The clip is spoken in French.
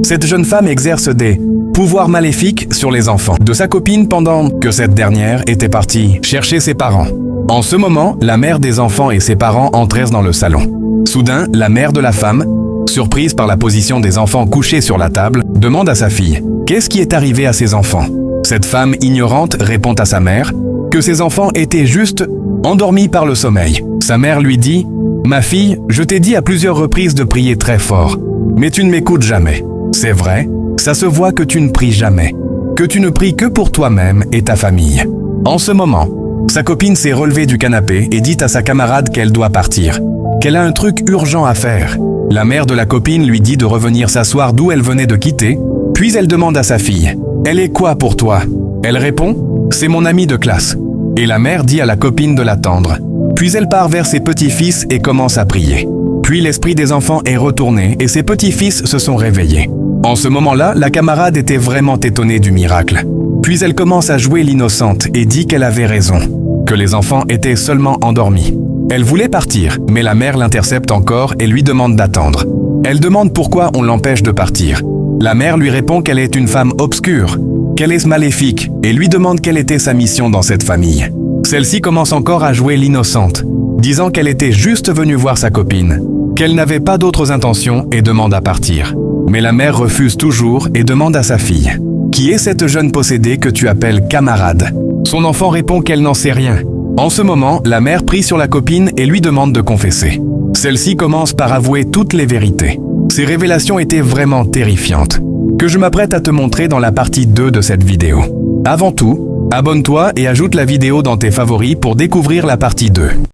Cette jeune femme exerce des pouvoirs maléfiques sur les enfants de sa copine pendant que cette dernière était partie chercher ses parents. En ce moment, la mère des enfants et ses parents entrèrent dans le salon. Soudain, la mère de la femme, surprise par la position des enfants couchés sur la table, demande à sa fille « Qu'est-ce qui est arrivé à ces enfants ?» Cette femme ignorante répond à sa mère que ses enfants étaient juste endormis par le sommeil. Sa mère lui dit « Ma fille, je t'ai dit à plusieurs reprises de prier très fort, mais tu ne m'écoutes jamais. C'est vrai, ça se voit que tu ne pries jamais, que tu ne pries que pour toi-même et ta famille. » En ce moment, sa copine s'est relevée du canapé et dit à sa camarade qu'elle doit partir, qu'elle a un truc urgent à faire. La mère de la copine lui dit de revenir s'asseoir d'où elle venait de quitter, puis elle demande à sa fille « Elle est quoi pour toi ?» Elle répond « C'est mon amie de classe. » Et la mère dit à la copine de l'attendre. Puis elle part vers ses petits-fils et commence à prier. Puis l'esprit des enfants est retourné et ses petits-fils se sont réveillés. En ce moment-là, la camarade était vraiment étonnée du miracle. Puis elle commence à jouer l'innocente et dit qu'elle avait raison, que les enfants étaient seulement endormis. Elle voulait partir, mais la mère l'intercepte encore et lui demande d'attendre. Elle demande pourquoi on l'empêche de partir. La mère lui répond qu'elle est une femme obscure, qu'elle est maléfique et lui demande quelle était sa mission dans cette famille. Celle-ci commence encore à jouer l'innocente, disant qu'elle était juste venue voir sa copine, qu'elle n'avait pas d'autres intentions et demande à partir. Mais la mère refuse toujours et demande à sa fille « Qui est cette jeune possédée que tu appelles camarade ?» Son enfant répond qu'elle n'en sait rien. En ce moment, la mère prie sur la copine et lui demande de confesser. Celle-ci commence par avouer toutes les vérités. Ces révélations étaient vraiment terrifiantes, que je m'apprête à te montrer dans la partie 2 de cette vidéo. Avant tout, abonne-toi et ajoute la vidéo dans tes favoris pour découvrir la partie 2.